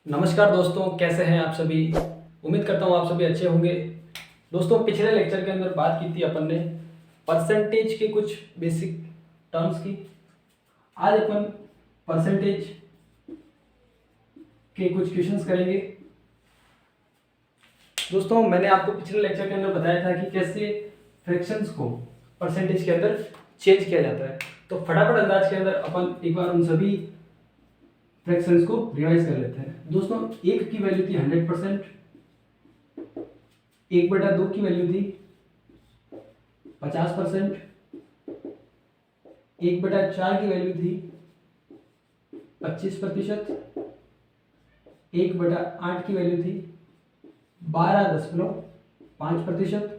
नमस्कार दोस्तों, कैसे हैं आप सभी। उम्मीद करता हूँ आप सभी अच्छे होंगे। दोस्तों, पिछले लेक्चर के अंदर बात की थी अपन ने परसेंटेज के कुछ बेसिक टर्म्स की। आज अपन परसेंटेज के कुछ क्वेश्चंस करेंगे। दोस्तों, मैंने आपको पिछले लेक्चर के अंदर बताया था कि कैसे फ्रैक्शंस को परसेंटेज के अंदर चेंज किया जाता है। तो फटाफट अंदाज के अंदर अपन एक बार उन सभी फ्रैक्शंस को रिवाइज कर लेते हैं। दोस्तों, एक की वैल्यू थी 100%, 1/2 की वैल्यू थी 50%, 1/4 की वैल्यू थी 25%, 1/8 की वैल्यू थी 12.5%,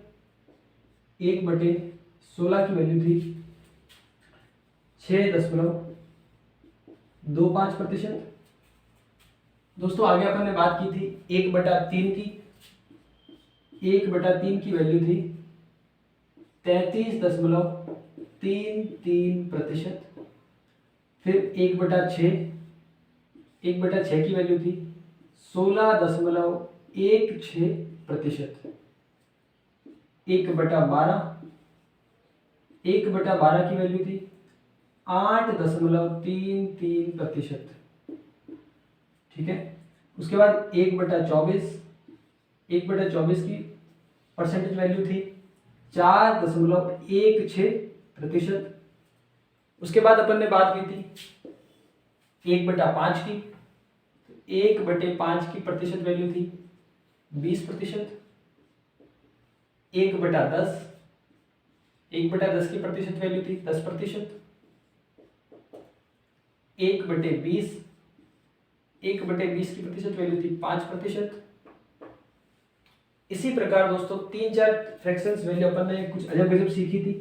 1/16 की वैल्यू थी 6.25%। दोस्तों, आगे अपन ने बात की थी 1/3 की। 1/3 की वैल्यू थी 33.33%। फिर 1/6, 1/6 की वैल्यू थी 16.16%। 1/12, 1/12 की वैल्यू थी 8.33%। ठीक है। उसके बाद 1/24, 1/24 की परसेंटेज वैल्यू थी 4.16%। उसके बाद अपन ने बात की थी 1/5 की। 1/5 की प्रतिशत वैल्यू थी 20%। 1/10, 1/10 की प्रतिशत वैल्यू थी 10%। 1/20, 1/20 की प्रतिशत वैल्यू थी 5%। इसी प्रकार दोस्तों 3-4 फ्रैक्शंस वैल्यू अपन ने कुछ अजब गजब सीखी थी।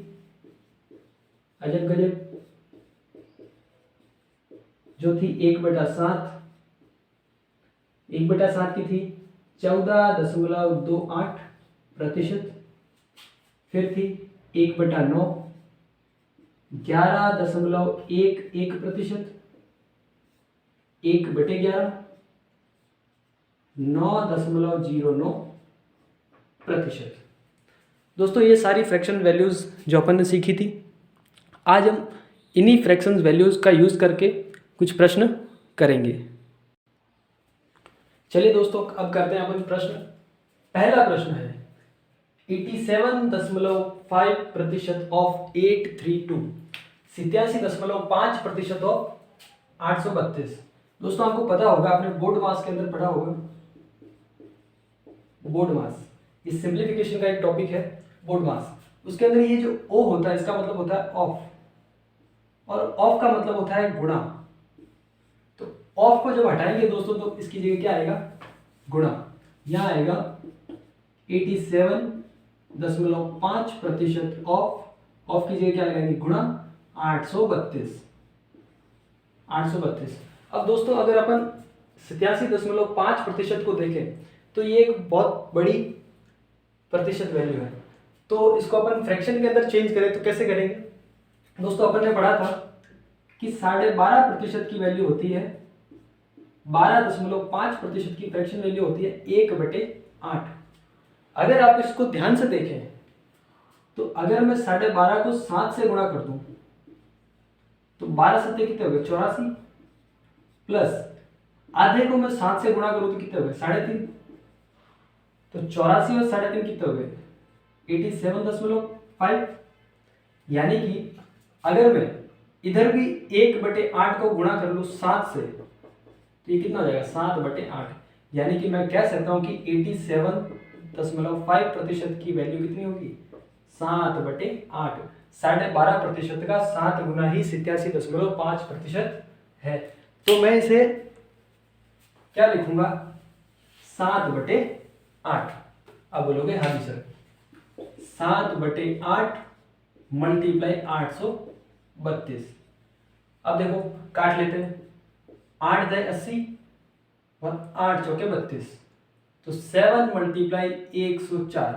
अजब गजब जो थी 1/7, 1/7 की थी 14.28%। फिर थी 1/9, 11.11%। 1/11, 9.09%। दोस्तों, ये सारी फ्रैक्शन वैल्यूज़ जो अपन ने सीखी थी, आज हम इन्हीं फ्रैक्शन वैल्यूज़ का यूज़ करके कुछ प्रश्न करेंगे। चलिए दोस्तों, अब करते हैं अपन प्रश्न। पहला प्रश्न है 87.5% ऑफ 832, 87.5% ऑफ 832। दोस्तों, आपको पता होगा, आपने बोर्ड मास के अंदर पढ़ा होगा। बोर्ड मास, ये सिंप्लीफिकेशन का एक टॉपिक है। बोर्ड मास, उसके अंदर ये जो ओ होता है, इसका मतलब होता है ऑफ, और ऑफ का मतलब होता है गुणा। तो ऑफ को जब हटाएंगे दोस्तों, तो इसकी जगह क्या आएगा? गुणा। यहां आएगा 87.5% ऑफ की जगह क्या लगाएंगे? गुणा 832। 832। अब दोस्तों, अगर अपन 87.5% को देखें तो ये एक बहुत बड़ी प्रतिशत वैल्यू है। तो इसको अपन फ्रैक्शन के अंदर चेंज करें तो कैसे करेंगे? दोस्तों, अपन ने पढ़ा था कि 12.5% की वैल्यू होती है, 12.5% की फ्रैक्शन वैल्यू होती है 1/8। अगर आप इसको ध्यान से देखें तो अगर मैं 12.5 को 7 से गुणा कर दूं तो 12 सत्ते कितने हो गए? 84। प्लस आधे को मैं 7 से गुणा करूं तो कितने हो गए? 3.5। तो 84 और 3.5 कितने हो गए? 87.5। यानी कि अगर मैं इधर भी 1/8 को गुणा कर लूं 7 से तो ये कितना हो जाएगा? 7/8। यानी कि मैं कह सकता हूं कि 87.5% की वैल्यू कितनी होगी? 7/8। 12.5% का 7 गुना ही 87.5% है। तो मैं इसे क्या लिखूंगा? 7/8। अब बोलोगे हाँ जी सर, 7/8 मल्टीप्लाई 832। अब देखो, काट लेते हैं। 8 × 80 और 8 × 32, तो 7 मल्टीप्लाई 104।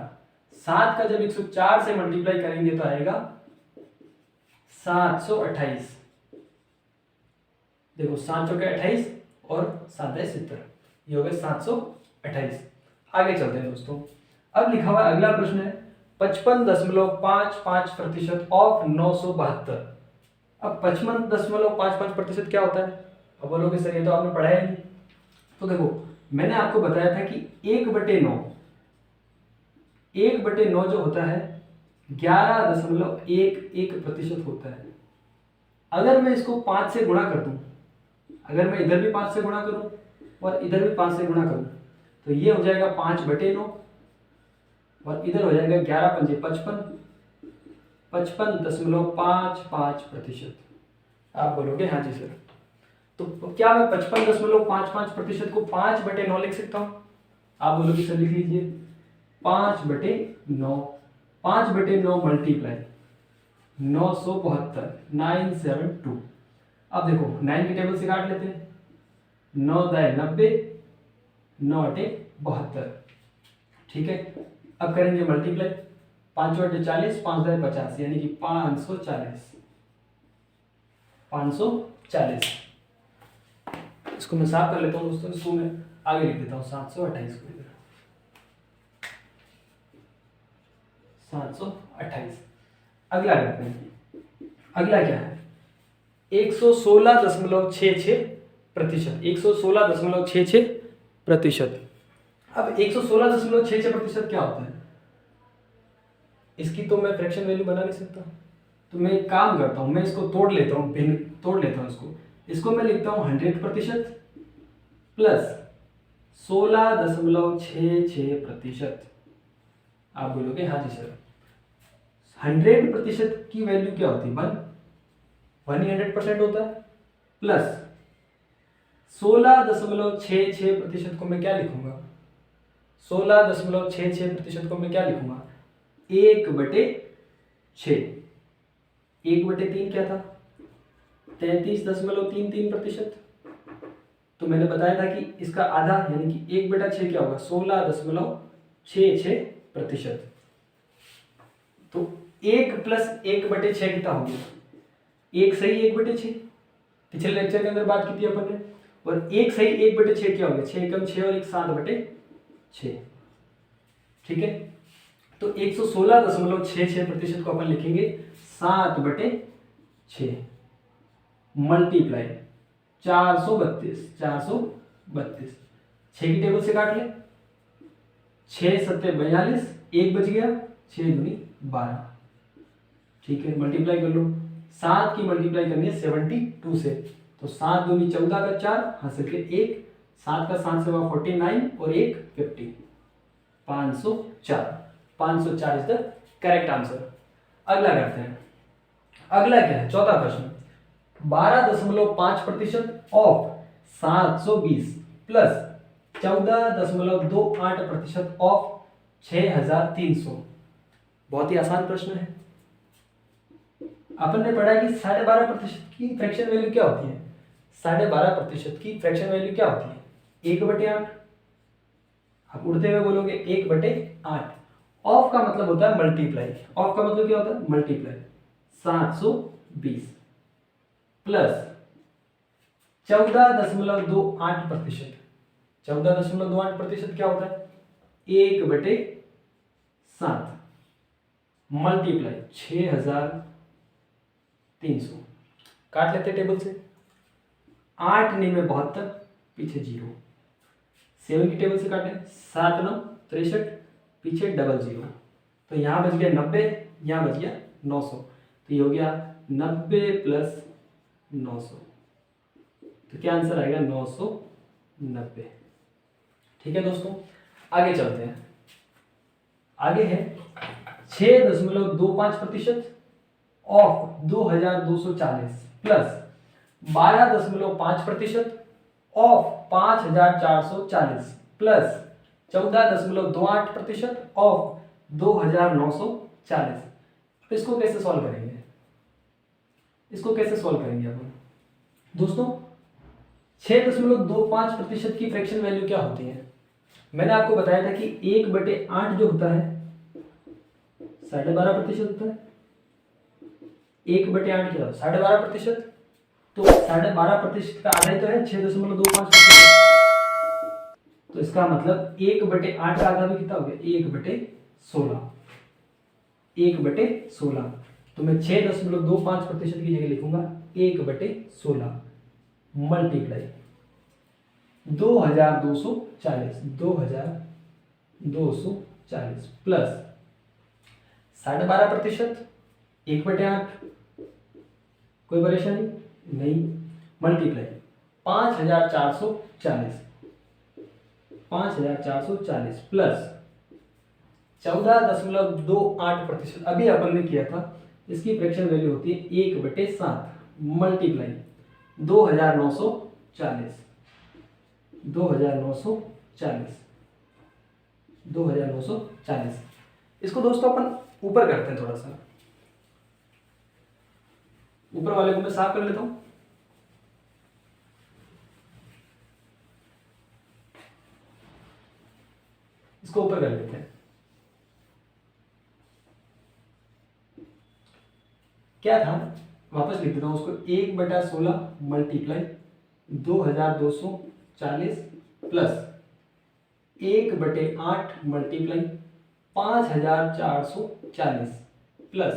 7 का जब 104 से मल्टीप्लाई करेंगे तो आएगा 728। देखो, 7 × 28 और 7 × 70। ये हो गया 728। आगे चलते हैं दोस्तों। अब लिखा हुआ अगला प्रश्न है 55.55% ऑफ 972। अब 55.55% क्या होता है? अब बोलोगे सर ये तो आपने पढ़ा ही नहीं। तो देखो मैंने आपको बताया था कि 1/9, 1/9 जो होता है 11.11% होता है। अगर मैं इसको 5 से गुणा कर दूं, अगर मैं इधर भी 5 से गुणा करूं और इधर भी 5 से गुणा करूं, तो ये हो जाएगा 5/9 और इधर हो जाएगा 11 पंजे 55, 55.55%। आप बोलोगे हाँ जी सर, तो क्या मैं 55.55% को 5/9 लिख सकता हूं? आप बोलोगे सर लिख लीजिए 5/9, 5/9 मल्टीप्लाई 972, 972। अब देखो 9 की टेबल से काट लेते हैं, 9 दाए 90, 9 अटे 72। ठीक है, अब करेंगे मल्टीप्लाई, 5 अटे 40, 5 दाए 50, यानी कि 540, 540। इसको मैं साफ कर लेता हूँ दोस्तों, इसको मैं आगे लिख देता हूँ 728 को, 728। अगला करते हैं, अगला क्या है 116.66%, 116.66%। अब 116.66% क्या होता है? इसकी तो मैं फ्रैक्शन वैल्यू बना नहीं सकता, तो मैं एक काम करता हूं, मैं इसको तोड़ लेता हूं, भिन्न तोड़ लेता हूं इसको मैं लिखता हूं 100% प्लस 16.66%। आप बोलोगे हाँ जी सर, 100% की वैल्यू क्या होती है? 1 ही 100% होता है, प्लस 16.66% को मैं क्या लिखूंगा? 16.66% को मैं क्या लिखूंगा? 1/6। 1/3 क्या था? 33.33%। तो मैंने बताया था कि इसका आधा यानी कि 1/6 क्या होगा? 16.66%। तो 1 प्लस 1/6 कितना हो गया? 1 सही 1/6, पिछले लेक्चर के अंदर बात की थी अपन ने। और 1 सही 1/6 क्या हो गया? 6 एकम 6 और 1 7/6। ठीक है, तो 116.66% को अपन लिखेंगे 7/6 मल्टीप्लाई 432, 432। 6 की टेबल से काट ले, 6 7 42, 1 बच गया, 6 दूनी 12। ठीक है, मल्टीप्लाई कर लो, 7 की मल्टीप्लाई करनी है 72 से, तो 7 दूनी 14 का 4 हासिल के 1, 7 का 7 से हुआ 49 और 1 50, 504। 504 इज द करेक्ट आंसर। अगला करते हैं, अगला क्या है? चौथा प्रश्न, 12.5% ऑफ 720 प्लस 14.28% ऑफ 6300। बहुत ही आसान प्रश्न है। अपन ने पढ़ा कि 12.5% की फ्रैक्शन वैल्यू क्या होती है? 12.5% की फ्रैक्शन वैल्यू क्या होती है? 1/8। आप उड़ते हुए बोलोगे 1/8। ऑफ का मतलब होता है मल्टीप्लाई, ऑफ का मतलब क्या होता है? Multiply 720 plus 14.28%। 14.28% क्या होता है? 1/7 मल्टीप्लाई 6300। काट लेते टेबल से, 8 9 72, पीछे 0। 7 की टेबल से काटे, 7 9 63, पीछे 00। तो यहाँ बच गया 90, यहाँ बच गया 900, तो ये हो गया 90 प्लस 900। तो क्या आंसर आएगा? 990। ठीक है दोस्तों, आगे चलते हैं। आगे है 6.25% of 2240 plus 12.5% of 5440 plus 14.28% of 2940। इसको कैसे सॉल्व करेंगे? इसको कैसे सॉल्व करेंगे अपन दोस्तों? 6.25% की फ्रैक्शन वैल्यू क्या होती है? मैंने आपको बताया था कि 1/8 जो होता है 12.5% होता है। 1/8 क्या होता है? 12.5%। तो 12.5% का आधा ही तो है 6.25%। तो इसका मतलब 1/8 का आधा भी कितना हो गया, 1/16, 1/16। तो मैं 6.25% की जगह लिखूंगा 1/16 मल्टीप्लाई 2240, 2240 प्लस 12.5%, 1/8, कोई परेशानी नहीं, मल्टीप्लाई 5440, 5440 प्लस 14.28%, अभी अपन ने किया था, इसकी फ्रैक्शन वैल्यू होती है 1/7 मल्टीप्लाई 2940, 2940। इसको दोस्तों अपन ऊपर करते हैं, थोड़ा सा ऊपर वाले को मैं साफ कर लेता हूं। इसको ऊपर कर लेते हैं। क्या था, वापस लिख देता हूं उसको, 1/16 multiply 2240 plus 1/8 multiply 5440 plus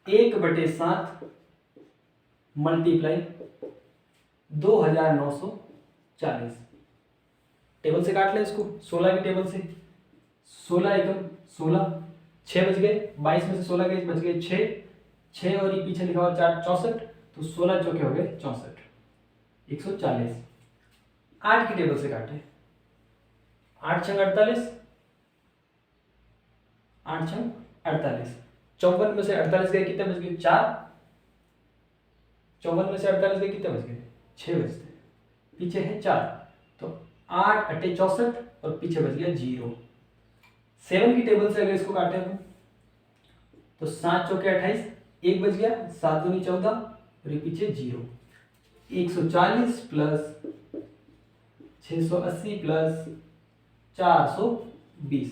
1/7 multiply 2940। Table से काट लें इसको, 16 की टेबल से, 16 एकम 16, 6 बच गए, 22 में से 16 गए, बच गए 6, 6 और ये पीछे लिखा हुआ 4, 64, तो 16 चौके हो गए 64, 140। 8 की टेबल से काटे, 8 छंग 48, 8 छंग 48, 54 में से 48 गए, कितने बच गए 4, 54 में से 48 गए, कितने बच गए 6 बचते, पीछे है 4, तो 8 8 64 और पीछे बच गया 0। 7 की टेबल से अगर इसको काटे हम, तो 7 चौके 28, 1 बच गया, 7 दूनी 14 और ये पीछे 0, 140 प्लस 680 प्लस 420,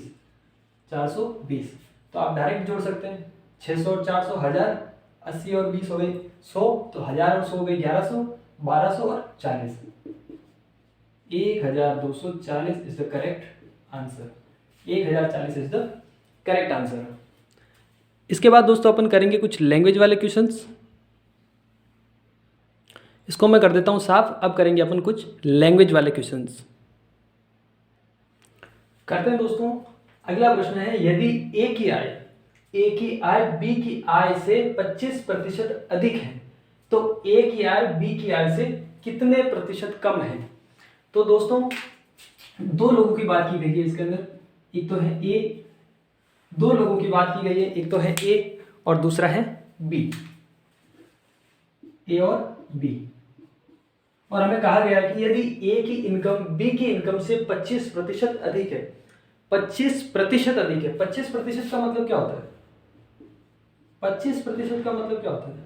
420। तो आप डायरेक्ट जोड़ सकते हैं, 600 और 400 1000, 80 और 20 हो गए 100, तो 1000 और 100 हो गए 1100, 1200 और 40, 1240 is the correct answer, 1040 is the correct answer. इसके बाद दोस्तों अपन करेंगे कुछ लैंग्वेज वाले क्वेश्चंस। इसको मैं कर देता हूं साफ, अब करेंगे अपन कुछ लैंग्वेज वाले क्वेश्चंस। करते हैं दोस्तों। अगला प्रश्न है, यदि ए की आय बी की आय से 25% अधिक है तो ए की आय बी की आय से कितने प्रतिशत कम है। तो दोस्तों दो लोगों की बात की गई है इसके अंदर, एक तो है ए, दो लोगों की बात की गई है, एक तो है ए और दूसरा है बी, ए और बी। और हमें कहा गया कि यदि ए की इनकम बी की इनकम से 25% अधिक है, 25% अधिक है, 25% का मतलब क्या होता है, 25% का मतलब क्या होता है,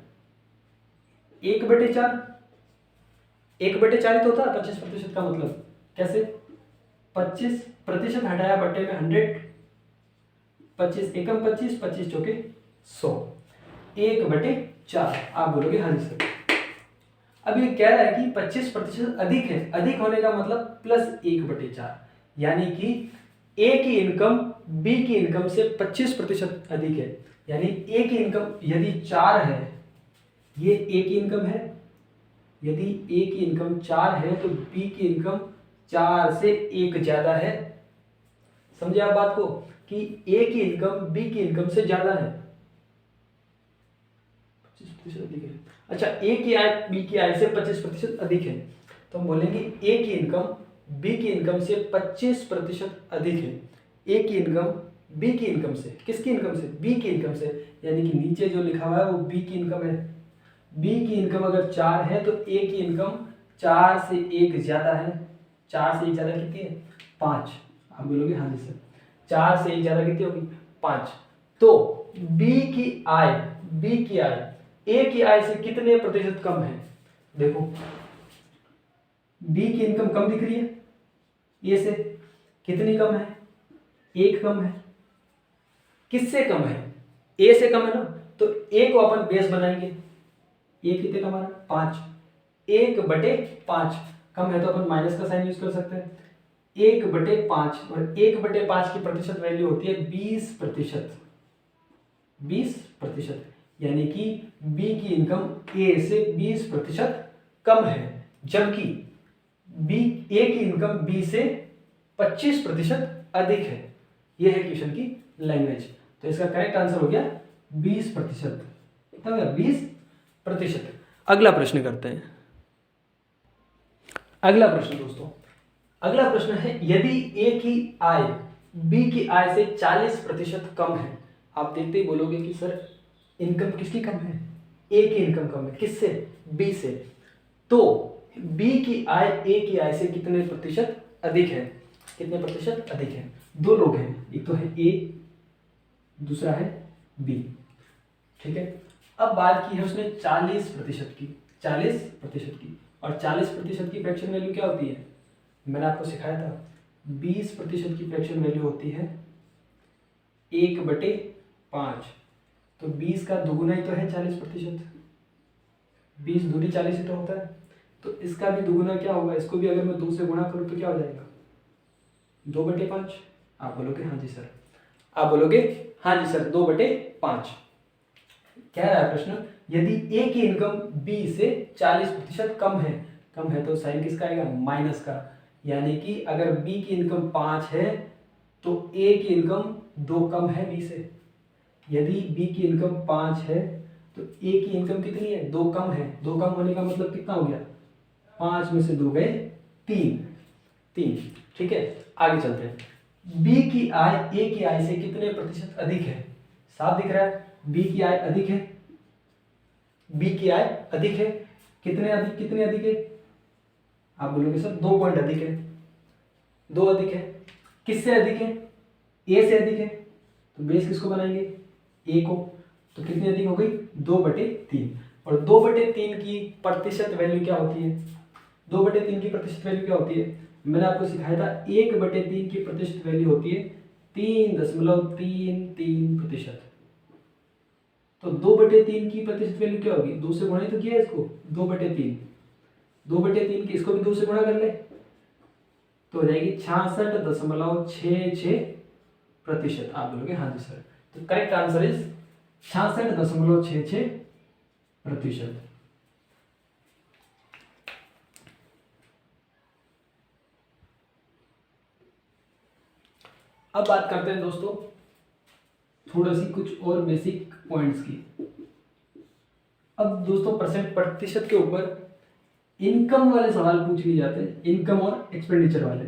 1/4, 1/4 ही तो होता है 25% का मतलब। कैसे, 25% हटाया बटे में 100, 25 एकम 25, 25 चौके 100, 1/4। आप बोलोगे हाँ जी सर। अब ये कह रहा है कि 25% अधिक है, अधिक होने का मतलब प्लस 1/4, यानी कि ए की इनकम बी की इनकम से 25% अधिक है, यानी ए की इनकम यदि 4 है, ये ए की इनकम है, यदि ए की इनकम 4 है तो बी की इनकम 4 से 1 ज्यादा है। समझे आप बात को, कि ए की इनकम बी की इनकम से ज्यादा है, 25% अधिक है। अच्छा, ए की आय बी की आय से 25% अधिक है, तो हम बोलेंगे ए की इनकम बी की इनकम से 25% अधिक है। ए की इनकम बी की इनकम से, किसकी इनकम से, बी की इनकम से, यानी कि नीचे जो लिखा हुआ है वो बी की इनकम है। बी की इनकम अगर 4 है तो ए की इनकम 4 से 1 ज्यादा है। 4 से 1 ज्यादा कितनी है, 5। आप बोलोगे हाँ जी सर, 4 से 1 ज्यादा कितनी होगी, 5। तो बी की आय ए की आय से कितने प्रतिशत कम है। देखो बी की इनकम कम दिख रही है, ए से कितनी कम है, 1 कम है। किससे कम है, ए से कम है ना, तो ए को अपन बेस बनाएंगे, ए कितने कम आ रहा है, 5, 1/5 कम है तो अपन माइनस का साइन यूज कर सकते हैं। 1/5, और 1/5 की प्रतिशत वैल्यू होती है 20%। 20%, यानी कि बी की इनकम ए से 20% कम है, जबकि बी ए की इनकम बी से 25% अधिक है। यह है क्वेश्चन की लैंग्वेज। तो इसका करेक्ट आंसर हो गया 20%। कितना हो गया? 20%। अगला प्रश्न करते हैं। अगला प्रश्न दोस्तों, अगला प्रश्न है, यदि ए की आय बी की आय से 40% कम है। आप देखते ही बोलोगे कि सर इनकम किसकी कम है? ए की इनकम कम है, किससे? बी से। तो बी की आय ए की आय से कितने प्रतिशत अधिक है? कितने प्रतिशत अधिक है? दो लोग हैं, एक तो है ए, दूसरा है बी। ठीक है, अब बात की है उसने 40% की, 40% की, और 40% की फ्रैक्शन वैल्यू क्या होती है? मैंने आपको सिखाया था 20% की फ्रैक्शन वैल्यू होती है 1/5। तो 20 का दुगुना ही तो है 40%। 20 दूनी 40 ही तो होता है। तो इसका भी दुगुना क्या होगा? इसको भी अगर मैं 2 से गुणा करूं तो क्या हो जाएगा? 2/5। आप बोलोगे हाँ जी सर, आप बोलोगे हाँ जी सर 2/5। क्या है प्रश्न? यदि ए की इनकम बी से 40% कम है तो साइन किसका आएगा? माइनस का। यानी कि अगर बी की इनकम 5 है तो ए की इनकम 2 कम है बी से। यदि बी की इनकम 5 है तो ए की इनकम कितनी है? 2 कम है। 2 कम होने का मतलब कितना हो गया? 5 में से 2 गए 3। ठीक है, आगे चलते हैं। बी की आय ए की आय से कितने प्रतिशत अधिक है? साफ दिख रहा है, बी की आय अधिक है। बी की आय अधिक है, कितने अधिक है? आप बोलोगे सर 2 पॉइंट अधिक है। 2 अधिक है, किससे अधिक है? ए से अधिक है। तो बेस किसको बनाएंगे? ए को। तो कितनी अधिक हो गई? 2/3। और 2/3 की प्रतिशत वैल्यू क्या होती है? 2/3 की प्रतिशत वैल्यू क्या होती है? मैंने आपको सिखाया था 1/3 की प्रतिशत वैल्यू होती है 3.33%। तो 2/3 की प्रतिशत वैल्यू क्या होगी? 2 से गुणा ही तो किया है इसको, 2/3। 2/3 की इसको भी 2 से गुणा कर ले तो हो जाएगी 66.66%। आप बोलोगे हाँ जी सर। तो करेक्ट आंसर इज 66.66%। अब बात करते हैं दोस्तों थोड़ा सी कुछ और बेसिक पॉइंट्स की। अब दोस्तों प्रतिशत के ऊपर इनकम वाले सवाल पूछ लिए जाते हैं, इनकम और एक्सपेंडिचर वाले,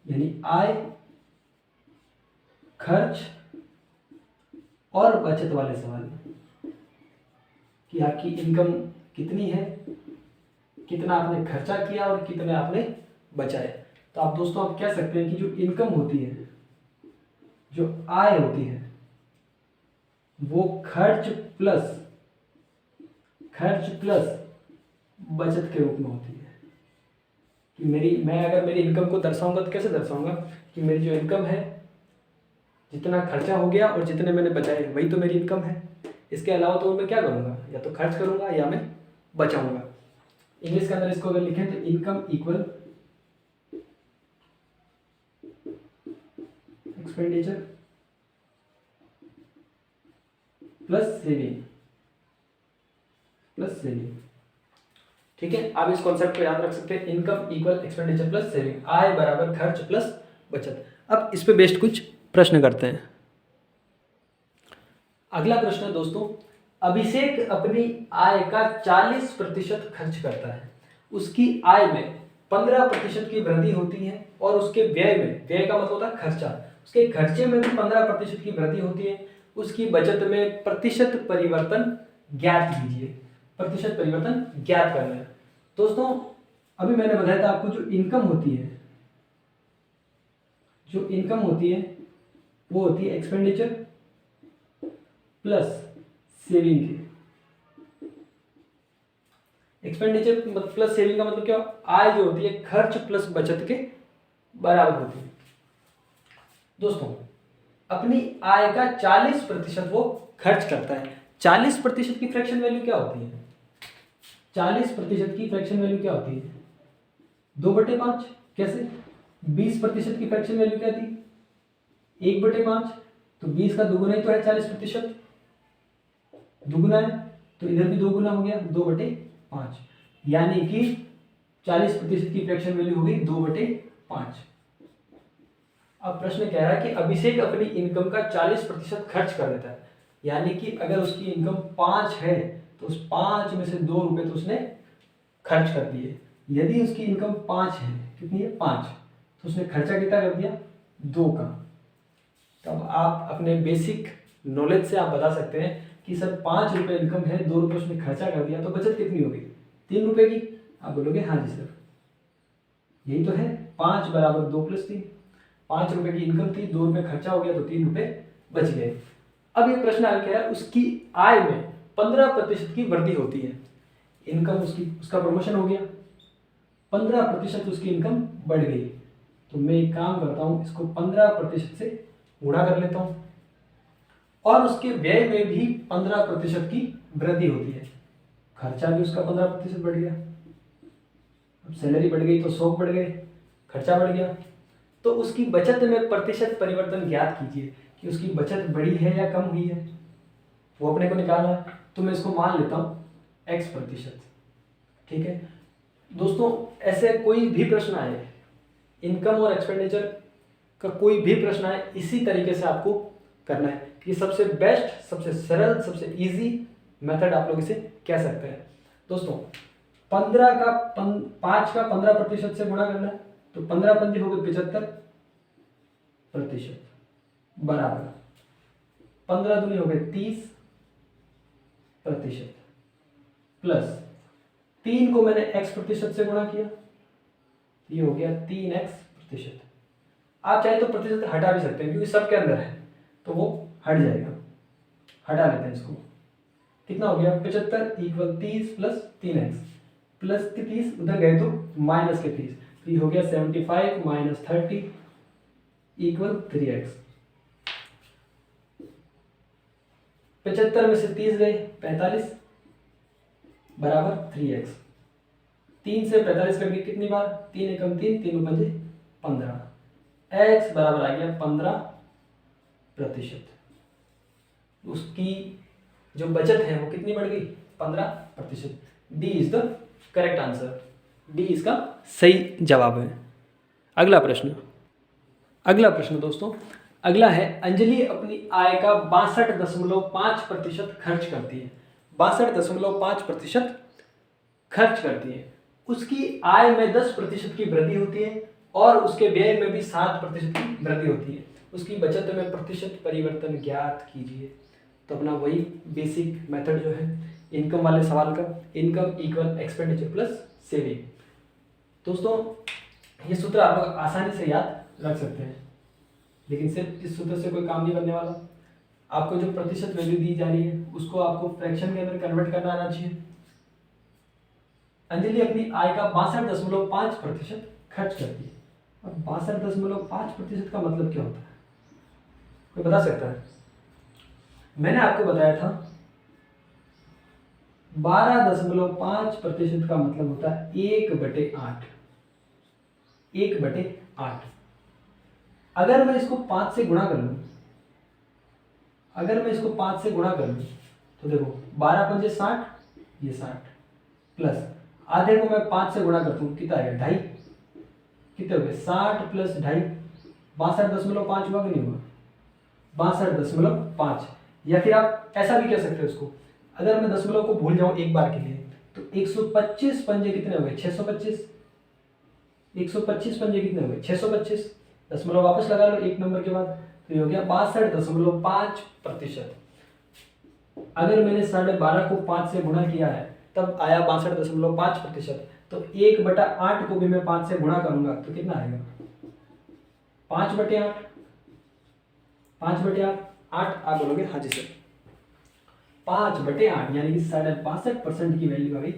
यानी आय, खर्च और बचत वाले सवाल, कि आपकी इनकम कितनी है, कितना आपने खर्चा किया और कितने आपने बचाए। तो आप दोस्तों आप कह सकते हैं कि जो इनकम होती है, जो आय होती है, वो खर्च प्लस बचत के रूप में होती है। कि मैं अगर मेरी इनकम को दर्शाऊंगा तो कैसे दर्शाऊंगा? कि मेरी जो इनकम है, जितना खर्चा हो गया और जितने मैंने बचाए वही तो मेरी इनकम है। इसके अलावा तो मैं क्या करूंगा? या तो खर्च करूंगा या मैं बचाऊंगा। इंग्लिश के अंदर इसको अगर लिखें तो income equal expenditure plus saving. ठीक है, आप इस कॉन्सेप्ट को याद रख सकते हैं, income equal expenditure plus saving, आय बराबर खर्च प्लस बचत। अब इस पे बेस्ड कुछ प्रश्न करते हैं। अगला प्रश्न है दोस्तों, अभिषेक अपनी आय का 40% खर्च करता है। उसकी आय में 15% की वृद्धि होती है और उसके व्यय का मतलब होता है खर्चा, उसके खर्चे में भी 15% की वृद्धि होती है। उसकी बचत में प्रतिशत परिवर्तन ज्ञात कीजिए। प्रतिशत परिवर्तन ज्ञात करना है। दोस्तों अभी मैंने बताया था आपको, जो इनकम होती है वो होती है एक्सपेंडिचर प्लस सेविंग की। एक्सपेंडिचर प्लस सेविंग का मतलब क्या? आय जो होती है खर्च प्लस बचत के बराबर होती है। दोस्तों अपनी आय का 40% वो खर्च करता है। 40% की फ्रैक्शन वैल्यू क्या होती है? 40% की फ्रैक्शन वैल्यू क्या होती है? 2/5। कैसे? 20% की फ्रैक्शन वैल्यू क्या थी? 1/5। तो 20 का दोगुना ही तो है 40%, दुगुना है तो इधर भी 2 गुना हो गया, 2/5, यानी कि 40% की फ्रैक्शन वैल्यू हो गई 2/5। अब प्रश्न कह रहा है कि अभिषेक अपनी इनकम का 40% खर्च कर देता है, यानी कि अगर उसकी इनकम 5 है तो उस 5 में से 2 रुपए तो उसने खर्च कर दिए। यदि उसकी इनकम 5 है, कितनी है? 5, तो उसने खर्चा कितना कर दिया? 2 का। तब आप अपने बेसिक नॉलेज से आप बता सकते हैं कि सर 5 रुपये इनकम है, 2 रुपये उसने खर्चा कर दिया, तो बचत कितनी होगी? 3 रुपये की। आप बोलोगे हाँ जी सर, यही तो है, 5 = 2 + 3। 5 रुपये की इनकम थी, 2 रुपये खर्चा हो गया, तो 3 रुपये बच गए। अब ये प्रश्न आ गया, उसकी आय में 15% की वृद्धि होती है, इनकम उसका प्रमोशन हो गया, 15% उसकी इनकम बढ़ गई। तो मैं एक काम करता हूँ, इसको 15% से गुणा कर लेता हूँ, और उसके व्यय में भी 15% की वृद्धि होती है। खर्चा भी उसका 15% बढ़ गया, अब सैलरी बढ़ गई तो शौक बढ़ गए, खर्चा बढ़ गया। तो उसकी बचत में प्रतिशत परिवर्तन ज्ञात कीजिए कि उसकी बचत बढ़ी है या कम हुई है, वो अपने को निकालना है। तो मैं इसको मान लेता हूँ X%। ठीक है दोस्तों, ऐसे कोई भी प्रश्न आए, इनकम और एक्सपेंडिचर का कोई भी प्रश्न आए, इसी तरीके से आपको करना है। ये सबसे बेस्ट, सबसे सरल, सबसे इजी मेथड आप लोग इसे कह सकते हैं। दोस्तों 5 का 15% से गुणा करना है, तो 15 पंजे हो गए 75% बराबर 15 दूनी हो गए 30% प्लस 3 को मैंने x% से गुणा किया, ये हो गया 3x%। आप चाहे तो प्रतिशत हटा भी सकते हैं, क्योंकि सबके अंदर है तो वो हट जाएगा, हटा लेते हैं इसको। कितना हो गया? 75 = 30 + 3x प्लस के 30 उधर गए तो माइनस के 30, तो ये हो गया 75 - 30 = 3x। 75 में से 30 गए 45 बराबर 3x। 3 से 45 करके कितनी बार? 3 एकम 3, 3 पंजे 15। x बराबर आ गया 15%। उसकी जो बचत है वो कितनी बढ़ गई? 15%। D is the correct answer, D इसका सही जवाब है। अगला प्रश्न दोस्तों, अगला है, अंजलि अपनी आय का 62.5% खर्च करती है। 62.5% खर्च करती है। उसकी आय में 10% की वृद्धि होती है और उसके व्यय में भी 7% की वृद्धि होती है। उसकी बचत में प्रतिशत परिवर्तन ज्ञात कीजिए। तो अपना वही बेसिक मेथड जो है इनकम वाले सवाल का, इनकम = एक्सपेंडिचर प्लस सेविंग। दोस्तों ये सूत्र आप लोग आसानी से याद रख सकते हैं, लेकिन सिर्फ इस सूत्र से कोई काम नहीं बनने वाला। आपको जो प्रतिशत वैल्यू दी जा रही है उसको आपको फ्रैक्शन के अंदर कन्वर्ट करना आना चाहिए। अंजलि अपनी आय का 62.5% खर्च करती है। अब 62.5% का मतलब क्या होता है, कोई बता सकता है? मैंने आपको बताया था 12.5% का मतलब होता है 1/8। 1/8। अगर मैं इसको 5 से गुणा कर लूं, तो देखो 12 पंजे 60, ये 60 प्लस आधे को मैं 5 से गुणा करता हूं, कितना आएगा? 2.5। कितने हो गए? 60 + 2.5 62.5 हुआ कि नहीं हुआ? 62.5। या फिर आप ऐसा भी कह सकते हो इसको, अगर मैं दशमलव को भूल जाऊं एक बार के लिए, तो 125 पंजे कितने हो गए? 625। 125 पंजे कितने हो गए? 625। दशमलव वापस लगा लो एक नंबर के बाद, तो ये हो गया 62.5%। अगर मैंने 12.5 को 5 से गुणा किया है तब आया 62.5%। तो 1/8 को भी मैं 5 से गुणा करूंगा तो कितना आएगा? 5/8। 5/8 आप बोलोगे हाँ जी सर, 5/8 यानी कि 62.5% की वैल्यू आ गई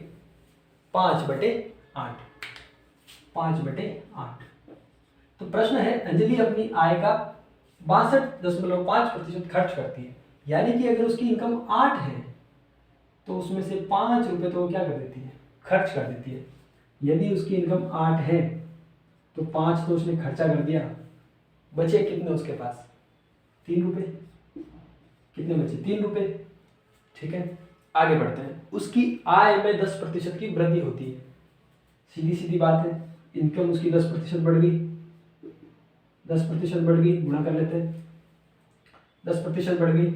5/8। 5/8। तो प्रश्न है, अंजलि अपनी आय का 62.5% खर्च करती है, यानी कि अगर उसकी इनकम 8 है तो उसमें से 5 रुपए तो वो क्या कर देती है? खर्च कर देती है। यदि उसकी इनकम 8 है तो 5 तो उसने खर्चा कर दिया, बचे कितने उसके पास? 3 रुपये। कितने बचे? 3 रुपये। ठीक है, आगे बढ़ते हैं। उसकी आय में 10% की वृद्धि होती है। सीधी सीधी बात है, इनकम उसकी 10% बढ़ गई, 10% बढ़ गई, गुणा कर लेते हैं, 10% बढ़ गई।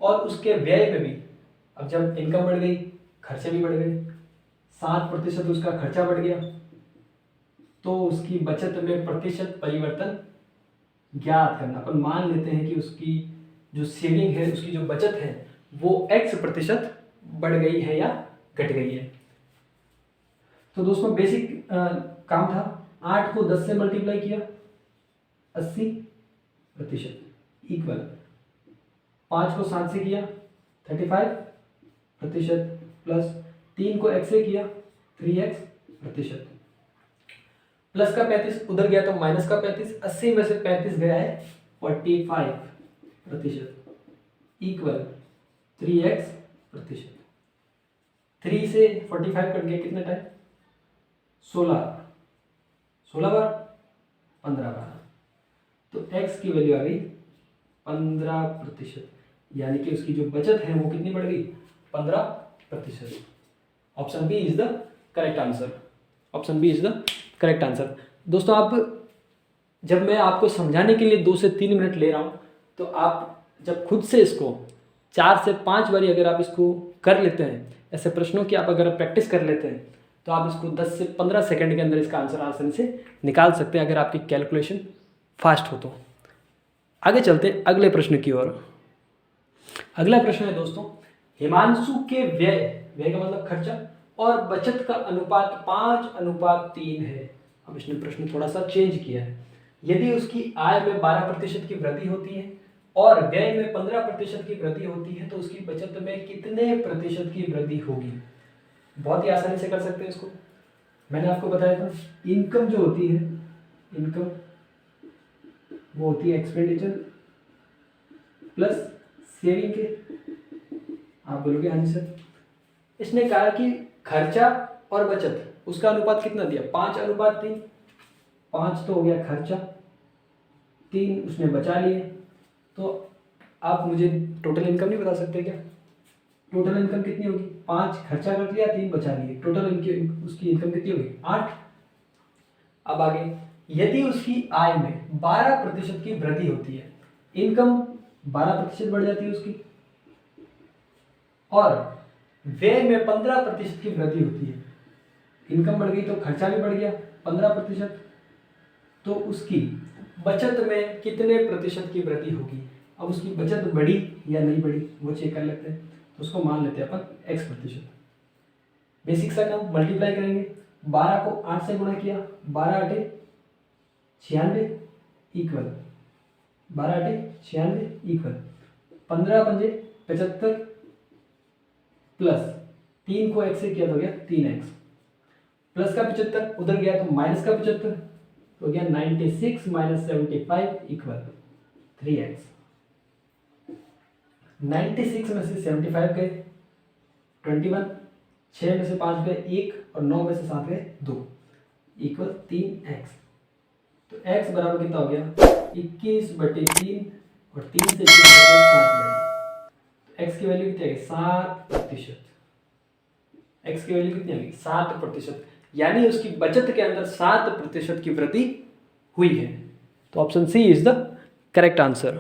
और उसके व्यय में भी, अब जब इनकम बढ़ गई खर्चे भी बढ़ गए, 7% उसका खर्चा बढ़ गया, तो उसकी बचत में प्रतिशत परिवर्तन ज्ञात करना। अपन मान लेते हैं कि उसकी जो सेविंग है, उसकी जो बचत है वो x% बढ़ गई है या घट गई है। तो दोस्तों बेसिक काम था, 8 को 10 से मल्टीप्लाई किया, 80% इक्वल 5 को 7 से किया 35% प्लस 3 को x से किया 3x%, प्लस का 35 उधर गया तो माइनस का 35, 80 में से 35 गया है 45% इक्वल 3x%। 3 से 45 कट गया, कितने टाइम? 16 बार, 15 बार, तो x की वैल्यू आ गई 15%, यानी कि उसकी जो बचत है वो कितनी बढ़ गई? 15%। Option B is the correct answer. Option B is the correct answer. दोस्तों आप, जब मैं आपको समझाने के लिए 2 से 3 मिनट ले रहा हूँ, तो आप जब खुद से इसको 4 से 5 बारी अगर आप इसको कर लेते हैं, ऐसे प्रश्नों की आप अगर प्रैक्टिस कर लेते हैं, तो आप इसको 10 से 15 सेकंड के अंदर इसका आंसर आसानी से निकाल सकते हैं, अगर आपकी कैलकुलेशन फास्ट हो तो। आगे चलते हैं अगले प्रश्न की ओर। अगला प्रश्न है दोस्तों, हिमांशु के व्यय का मतलब खर्चा और बचत का अनुपात 5:3 है। अब इसने प्रश्न थोड़ा सा चेंज किया है। यदि उसकी आय में 12% की वृद्धि होती है और व्यय में 15% की वृद्धि होती है, तो उसकी बचत में कितने प्रतिशत की वृद्धि होगी? बहुत ही आसानी से कर सकते हैं इसको। मैंने आपको बताया था, इनकम जो होती है, इनकम वो होती है एक्सपेंडिचर प्लस सेविंग के। आप बोलोगे हाँ जी सर। इसने कहा कि खर्चा और बचत उसका अनुपात कितना दिया? 5:3। 5 तो हो गया खर्चा, 3 उसने बचा लिए। तो आप मुझे टोटल इनकम नहीं बता सकते क्या? टोटल इनकम कितनी होगी? 5 खर्चा कर लिया, 3 बचा लिए, टोटल उसकी इनकम कितनी होगी? 8। अब आगे, यदि उसकी आय में 12% की वृद्धि होती है, इनकम 12% बढ़ जाती है उसकी, और व्यय में 15% की वृद्धि होती है। इनकम बढ़ गई तो खर्चा भी बढ़ गया 15%, तो उसकी बचत में कितने प्रतिशत की वृद्धि होगी? अब उसकी बचत बढ़ी या नहीं बढ़ी वो चेक कर लेते हैं। तो उसको मान लेते हैं अपन x%। बेसिक सा काम, मल्टीप्लाई करेंगे। 12 को 8 से गुणा किया, 12×8 96 इक्वल 12×8 96 इक्वल 15×5 75 प्लस 3 को x से किया तो हो गया 3x, प्लस का 75 उधर गया तो माइनस का 75 तो हो गया 96 - 75 इक्वल 3x। 96 में से 75 गए 21, 6 में से 5 गए 1 और 9 में से 7 गए 2 इक्वल 3x। तो x बराबर कितना हो गया? 21/3 और 3 से 7 गए। x की वैल्यू कितनी आ गई? 7%। x की वैल्यू कितनी आ गई? 7%, यानी उसकी बचत के अंदर 7% की वृद्धि हुई है। तो option C is the correct answer.